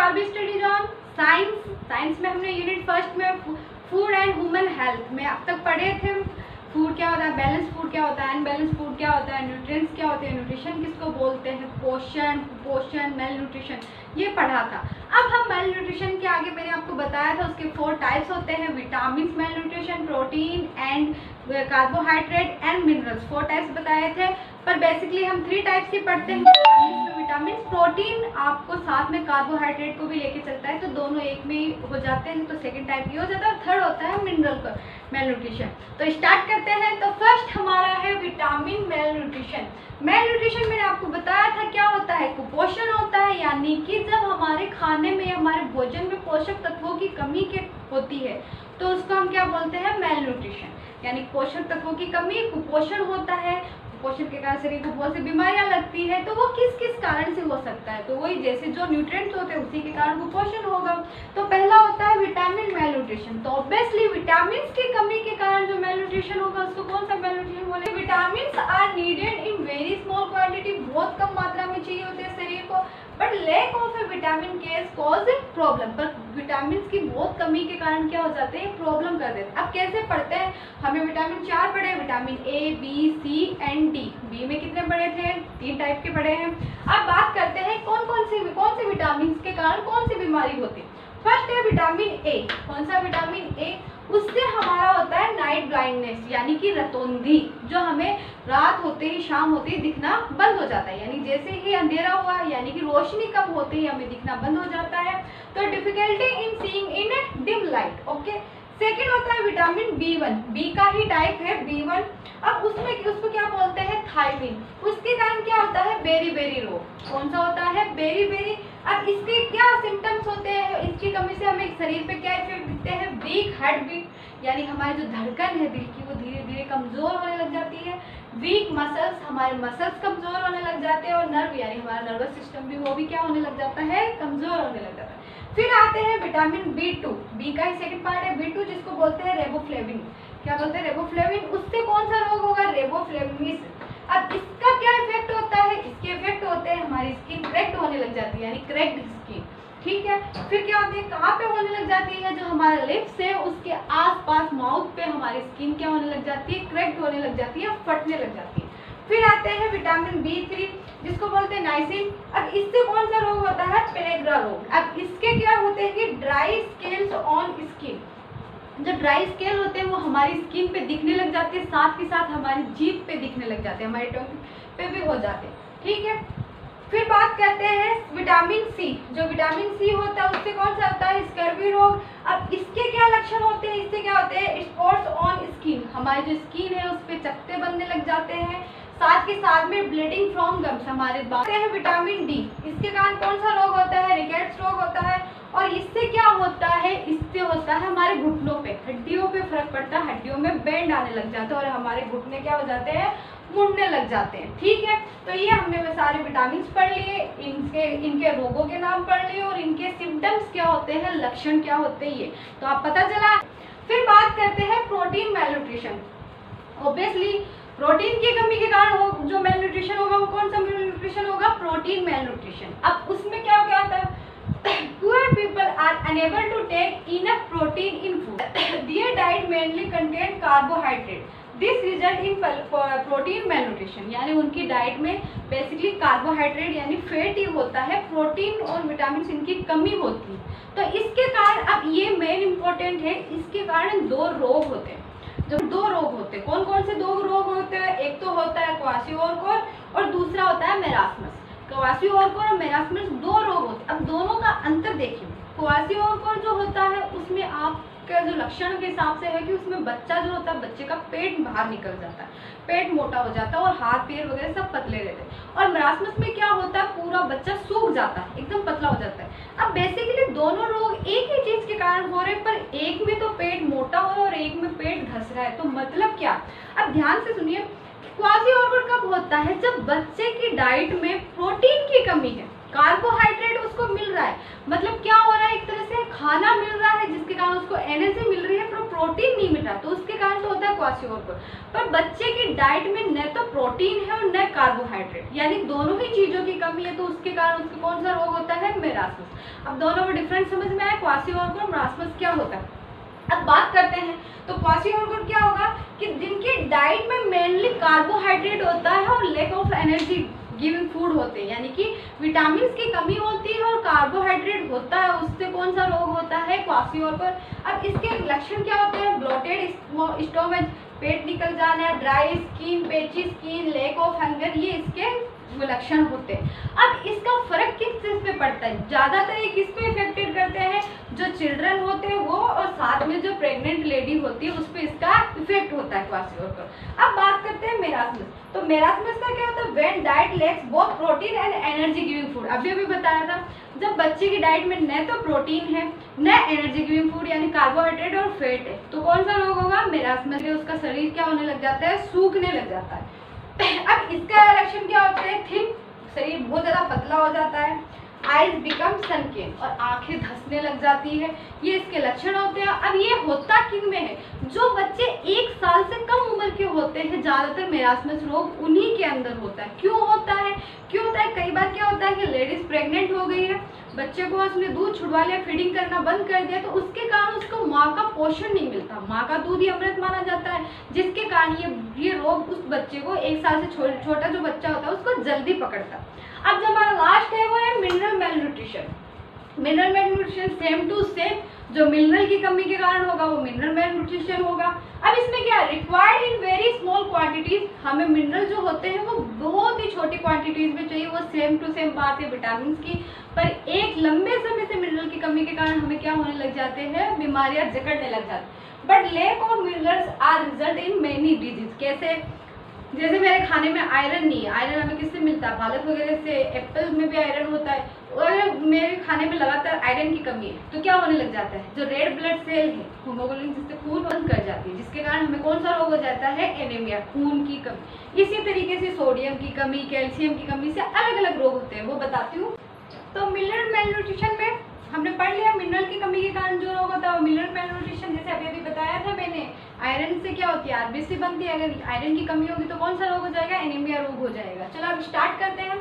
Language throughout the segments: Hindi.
आर स्टडीज ऑन साइंस में हमने यूनिट फर्स्ट में फूड एंड ह्यूमन हेल्थ में अब तक पढ़े थे फूड क्या होता है, बैलेंस फूड क्या होता है, अनबैलेंस फूड क्या होता है, न्यूट्रिएंट्स क्या होते हैं, न्यूट्रिशन किसको बोलते हैं, पोषण कुपोषण मेल न्यूट्रिशन, ये पढ़ा था। अब हम मेल न्यूट्रिशन के आगे मैंने आपको बताया था उसके 4 टाइप्स होते हैं, vitamin mail nutrition, protein and carbohydrate and minerals, 4 types बताए थे। पर बेसिकली हम 3 टाइप्स ही पढ़ते हैं, विटामिन प्रोटीन आपको साथ में कार्बोहाइड्रेट को भी लेके चलता है, तो दोनों एक में ही हो जाते हैं, तो सेकंड टाइप ये हो जाता है। थर्ड होता है मिनरल का मेल न्यूट्रिशन। तो स्टार्ट करते हैं। तो फर्स्ट हमारा है vitamin mail nutrition. Mail nutrition मैंने आपको बताया था क्या होता है, कुपोषण होता है, यानी कि जब हमारे खाने में हमारे भोजन में पोषक तत्वों की कमी के होती है तो उसको हम क्या बोलते हैं, मेल न्यूट्रिशन, यानी पोषक तत्वों की कमी कुपोषण होता है। कुपोषण के कारण शरीर को बहुत सी बीमारियां लगती है, तो वो किस किस कारण से हो सकता है, तो वही जैसे जो न्यूट्रिएंट्स होते हैं उसी के कारण कुपोषण होगा। तो पहला होता है विटामिन मेल न्यूट्रिशन। तो ऑब्वियसली विटामिन की कमी के कारण जो मेल न्यूट्रिशन होगा उसको कौन सा मेल न्यूट्रिशन बोले। Vitamin are needed in very small quantity, बहुत कम मात्रा में चाहिए होते हैं शरीर को, but lack of a vitamin case cause problem. पर विटामिन की बहुत कमी के कारण क्या हो जाते हैं, प्रॉब्लम कर देते हैं। अब कैसे पढ़ते हैं, हमें विटामिन 4 पढ़े, vitamin A B C and D. B में कितने पढ़े थे, 3 टाइप के पढ़े हैं। अब बात करते हैं कौन से विटामिन के कारण कौन सी बीमारी होती है। फर्स्ट है विटामिन ए। कौन सा विटामिन ए, उससे हमारा होता है नाइट ब्लाइंडनेस, यानी कि रतौंधी, जो हमें रात होते ही शाम होते ही दिखना बंद हो जाता है, यानी जैसे ही अंधेरा हुआ यानी कि रोशनी कम होते ही हमें दिखना बंद हो जाता है। तो difficulty in seeing in a dim light. Okay. Second होता है विटामिन B1, बी का ही टाइप है B1। अब उसको क्या बोलते हैं, थायमिन। उसके कारण क्या होता है, बेरी रोग। कौन सा होता है, बेरी। अब इसके क्या सिम्टम्स होते हैं, इसकी कमी से हमें शरीर पे क्या इफेक्ट दिखते हैं, वीक हार्ट बीट, यानी हमारी जो धड़कन है दिल की वो धीरे धीरे कमजोर होने लग जाती है। वीक मसल्स, हमारे मसल्स कमजोर होने लग जाते हैं, और नर्व यानी हमारा नर्वस सिस्टम भी वो भी क्या होने लग जाता है, कमजोर होने लग जाता है। फिर आते हैं विटामिन B2, बी का ही सेकंड पार्ट है B2, जिसको बोलते हैं रेबोफ्लेविन। क्या बोलते हैं, रेबोफ्लेविन। उससे कौन सा रोग होगा, रेबोफ्लेविनिस। अब इसका क्या इफेक्ट होता है, इसके इफेक्ट होते हैं हमारी स्किन क्रैक्ड होने लग जाती है, यानी क्रैक्ड स्किन। ठीक है। फिर क्या होती है, कहाँ पे होने लग जाती है, जो हमारा लिप्स है उसके आसपास माउथ पे हमारी स्किन क्या होने लग जाती है, क्रैक्ड होने लग जाती है, फटने लग जाती है। फिर आते हैं विटामिन B3, जिसको बोलते हैं नाइसिन। अब इससे कौन सा रोग होता है, पेरेग्रा रोग। अब इसके क्या होते हैं कि ड्राई स्केल्स ऑन स्किन, जो ड्राई स्केल होते हैं वो हमारी स्किन पे दिखने लग जाते हैं, साथ ही साथ हमारी जीभ पे दिखने लग जाते हैं, हमारे टंग पे भी हो जाते हैं। ठीक है। फिर बात करते हैं विटामिन सी। जो विटामिन सी होता है उससे कौन सा होता है, स्कर्वी रोग। अब इसके क्या लक्षण होते हैं, इससे क्या होते हैं, स्पॉट्स ऑन स्किन, हमारी जो स्किन है उस पर चकत्ते बनने लग जाते हैं, साथ के साथ में ब्लीडिंग फ्रॉम गम्स। हमारे बात है विटामिन डी। इसके कारण कौन सा रोग होता है, रिकेट्स रोग होता है। और इससे क्या होता है, इससे होता है हमारे घुटनों पे, हड्डियों पे फर्क पड़ता है, हड्डियों में बेंड आने लग जाता है और हमारे घुटने क्या हो जाते हैं, मुड़ने लग जाते हैं। ठीक है। तो ये हमने वे सारे विटामिन पढ़ लिए, इनके रोगों के नाम पढ़ लिए और इनके सिम्टम्स क्या होते हैं, लक्षण क्या होते हैं, ये तो आप पता चला। फिर बात करते हैं protein mail nutrition. Obviously protein की कमी के कारण हो जो मेल न्यूट्रिशन होगा वो कौन सा मेल न्यूट्रिशन होगा, प्रोटीन मेल न्यूट्रिशन। अब उसमें क्या होता है, poor people are unable to take enough protein in food. Their diet mainly contain carbohydrate. This result in protein malnutrition, यानी उनकी डाइट में बेसिकली कार्बोहाइड्रेट यानी फैट ही होता है, प्रोटीन और विटामिन इनकी कमी होती है। तो इसके कारण, अब ये मेन इंपॉर्टेंट है, इसके कारण 2 रोग होते हैं। जो 2 रोग होते हैं, कौन कौन से 2 रोग होते हैं, एक तो होता है क्वाशियोरकोर और दूसरा होता है मेरास्मस। क्वाशियोरकोर और मेरास्मस 2 रोग होते हैं। अब दोनों का अंतर देखिए। क्वाशियोरकोर जो होता है उसमें आपका जो लक्षण के हिसाब से है कि उसमें बच्चा जो होता है, बच्चे का पेट बाहर निकल जाता है, पेट मोटा हो जाता है और हाथ पैर वगैरह सब पतले रहते हैं। और मेरास्मस में क्या होता है, पूरा बच्चा सूख जाता है, एकदम पतला हो जाता है। अब बेसिकली दोनों रोग एक ही चीज के कारण हो रहे हैं, पर एक में तो पेट मोटा हो रहा है और एक में पेट घस रहा है। तो मतलब क्या, अब ध्यान से सुनिए, क्वाशियोरकोर कब होता है, जब बच्चे की डाइट में प्रोटीन की कमी है। कार्बोहाइड्रेट उसको मिल रहा है, मतलब क्या हो रहा है, एक तरह से खाना मिल रहा है जिसके कारण उसको एनर्जी मिल रही है, पर प्रोटीन नहीं मिल रहा, तो उसके कारण तो होता है क्वाशियोरकर। पर बच्चे की डाइट में न तो प्रोटीन है और न कार्बोहाइड्रेट, यानी दोनों ही चीजों की कमी है, तो उसके कारण उसको कौन सा रोग होता है, मेरास्मस। अब दोनों में डिफरेंस समझ में आया, क्वाशियोरकर और मेरास्मस क्या होता है। अब बात करते हैं तो क्वाशियोरकर क्या होगा कि जिनकी डाइट में मेनली कार्बोहाइड्रेट होता है और lack of energy giving food होते हैं, यानी कि विटामिन की कमी होती है और कार्बोहाइड्रेट होता है, उससे कौन सा रोग होता है, क्वाशियोरकर। अब इसके लक्षण क्या होते हैं, ब्लोटेड स्टोमच, पेट निकल जाना, dry skin, patchy skin, lack of hunger, ये इसके लक्षण होते हैं। अब इसका फर्क किस चीज पे पड़ता है, ज्यादातर ये किसको इफेक्टेड करते हैं, जो चिल्ड्रन होते हैं वो, और साथ में जो प्रेग्नेंट लेडी होती है उस पर इसका इफेक्ट होता है क्वाशियोरकर। अब बात करते हैं मेरास्मस। तो मेरास्मस का क्या होता है, when diet lakhs both protein and energy giving food. अभी बताया था, जब बच्चे की डाइट में न तो प्रोटीन है न एनर्जी गिविंग फूड यानी कार्बोहाइड्रेट और फैट है, तो कौन सा रोग होगा, मेरास्मस। उसका शरीर क्या होने लग जाता है, सूखने लग जाता है। अब इसका लक्षण क्या होता है, थिन, शरीर बहुत ज्यादा पतला हो जाता है, आईज बिकम सनकेन, और आंखें धंसने लग जाती है, ये इसके लक्षण होते हैं। अब ये होता किन में है, जो बच्चे 1 साल से कम उम्र के होते हैं, ज्यादातर मेरास्मस रोग उन्हीं के अंदर होता है। क्यों होता है, कई बार क्या होता है कि लेडीज प्रेग्नेंट हो गई है, बच्चे को उसने दूध छुड़वा लिया, फीडिंग करना बंद कर दिया, तो उसके कारण उसको माँ का पोषण नहीं मिलता, माँ का दूध ही अमृत माना जाता है, जिसके कारण ये रोग उस बच्चे को 1 साल से छोटा जो बच्चा होता है उसको जल्दी पकड़ता है। अब जो हमारा लास्ट है वो है mineral malnutrition. Mineral malnutrition same to same, जो मिनरल की कमी के कारण होगा वो मिनरल मेलन्यूट्रिशन होगा। अब इसमें क्या है, required in very small quantities, हमें मिनरल जो होते हैं वो बहुत ही छोटी क्वांटिटीज में चाहिए, वो सेम टू सेम बात है विटामिन की, पर एक लंबे समय से मिनरल की कमी के कारण हमें क्या होने लग जाते हैं, बीमारियां जकड़ने लग जाती हैं। But lack of minerals are result in many disease. कैसे, जैसे मेरे खाने में आयरन नहीं है, आयरन हमें किससे मिलता है, पालक वगैरह से, एप्पल में भी आयरन होता है, और मेरे खाने में लगातार आयरन की कमी है, तो क्या होने लग जाता है, जो रेड ब्लड सेल है, हीमोग्लोबिन जिससे खून बंद कर जाती है, जिसके कारण हमें कौन सा रोग हो जाता है, एनीमिया, खून की कमी। इसी तरीके से सोडियम की कमी, कैल्शियम की कमी से अलग अलग रोग होते हैं, वो बताती हूँ। तो मिनरल मेलन्यूट्रिशन में हमने पढ़ लिया, मिनरल की कमी के कारण जो रोग होता है वो मिनरल मेलन्यूट्रिशन, जैसे अभी बताया था मैंने, आयरन से क्या होती है, आरबीसी बनती है, अगर आयरन की कमी होगी तो कौन सा रोग हो जाएगा, एनीमिया रोग हो जाएगा। चलो अब स्टार्ट करते हैं,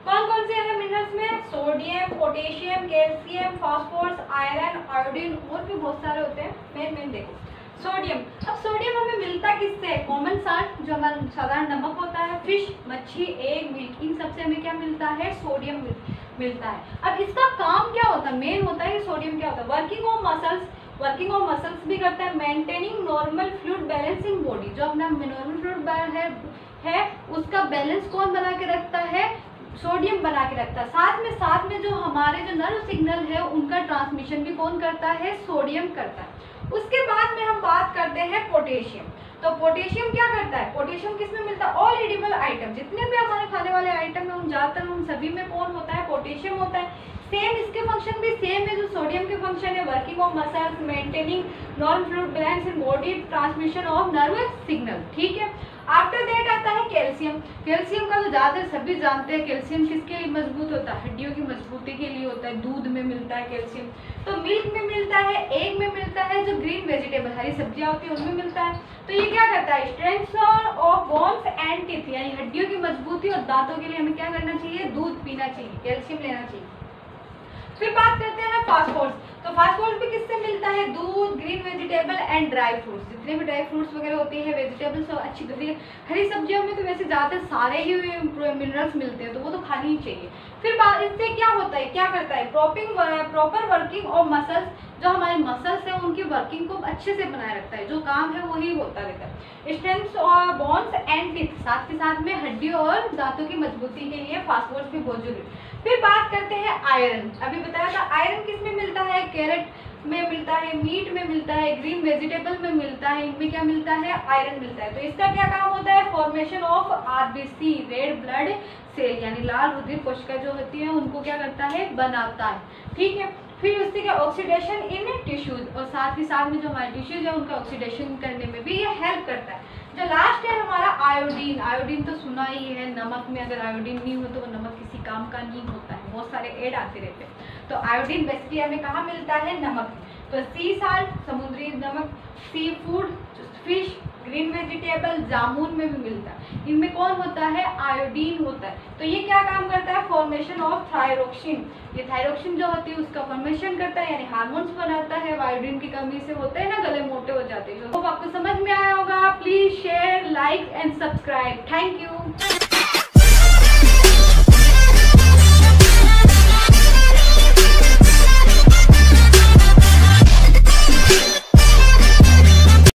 कौन कौन से हैं मिनरल्स में, sodium, potassium, calcium, phosphorus, iron, iodine, और भी बहुत सारे होते हैं। मेन देखो सोडियम। अब सोडियम हमें मिलता किससे है, कॉमन साल्ट जो हमारा साधारण नमक होता है, फिश, मच्छी, एग, मिल्क, इन सबसे हमें क्या मिलता है, सोडियम मिलता है। अब इसका काम क्या होता है, मेन होता है सोडियम क्या होता है, वर्किंग ऑफ मसल्स भी करता है, maintaining normal fluid balance in body, जो अपना नॉर्मल फ्लूइड है उसका बैलेंस कौन बना के रखता है, सोडियम बना के रखता है। साथ में जो हमारे जो नर्व सिग्नल है उनका ट्रांसमिशन भी कौन करता है, सोडियम करता है। उसके बाद में हम बात करते हैं पोटेशियम। तो पोटेशियम क्या करता है, पोटेशियम किसमें मिलता है, ऑल एडिबल आइटम, जितने भी हमारे खाने वाले आइटम है उन ज्यादातर उन सभी में कौन होता है, पोटेशियम होता है। सेम इसके फंक्शन भी सेम है जो सोडियम के फंक्शन है, working of muscles, maintaining non fluid balance in body, transmission of nerve signal, ठीक है। आफ्टर दैट आता है कैल्शियम। कैल्शियम का तो ज्यादातर सभी जानते हैं, कैल्शियम किसके लिए मजबूत होता है, हड्डियों की मजबूती के लिए होता है, दूध में मिलता है कैल्शियम, तो मिल्क में मिलता है, एग में मिलता है, जो ग्रीन वेजिटेबल हरी सब्जियां होती है उनमें मिलता है। तो ये क्या करता है, strength of bones and teeth, यानी हड्डियों की मजबूती और दांतों के लिए हमें क्या करना चाहिए, दूध पीना चाहिए, कैल्शियम लेना चाहिए। फिर बात करते हैं फास्फोरस। तो फास्फोरस भी किससे मिलता है, दूध, green vegetable and dry fruits, जितने भी ड्राई फ्रूट्स वगैरह होती है, वेजिटेबल्स अच्छी हरी सब्जियों में तो वैसे ज़्यादातर सारे ही मिनरल्स मिलते हैं, तो वो तो खानी ही चाहिए। फिर इससे क्या होता है, क्या करता है, प्रॉपर वर्किंग ऑफ मसल्स, जो हमारे मसल्स हैं उनकी वर्किंग को अच्छे से बनाए रखता है, जो काम है वही होता रहता है। स्ट्रेंथ और बोन्स एंड टीथ, साथ के साथ में हड्डियों और दांतों की मजबूती के लिए फास्फोरस भी बहुत जरूरी। फिर बात करते हैं आयरन। अभी बताया था आयरन किस में मिलता है, कैरेट में मिलता है, मीट में मिलता है, ग्रीन वेजिटेबल में मिलता है, इनमें क्या मिलता है, आयरन मिलता है। तो इसका क्या काम होता है, formation of RBC, red blood cell, यानी लाल रुधिर कोशिका जो होती है उनको क्या करता है, बनाता है, ठीक है। फिर उससे क्या, ऑक्सीडेशन इन टिश्यूज, और साथ ही साथ में जो हमारे टिश्यूज है उनका ऑक्सीडेशन करने में भी ये हेल्प करता है। जो लास्ट है हमारा आयोडीन। आयोडीन तो सुना ही है, नमक में अगर आयोडीन नहीं हो तो वो नमक किसी काम का नहीं होता है, बहुत सारे ऐड आते रहते हैं। तो आयोडीन बेसिकली हमें कहाँ मिलता है? नमक। तो सी साल्ट समुद्री नमक, sea food fish, green vegetable, जामुन में भी मिलता है। इनमें कौन होता है? आयोडीन होता है। तो ये क्या काम करता है? Formation of thyroxine. ये थायरोक्सिन जो होती है उसका फॉर्मेशन करता है, यानी हार्मोन्स बनाता है। आयोडीन की कमी से होते हैं ना गले मोटे हो जाते हैं। तो आपको समझ में आया होगा। Please share, like and subscribe. Thank you.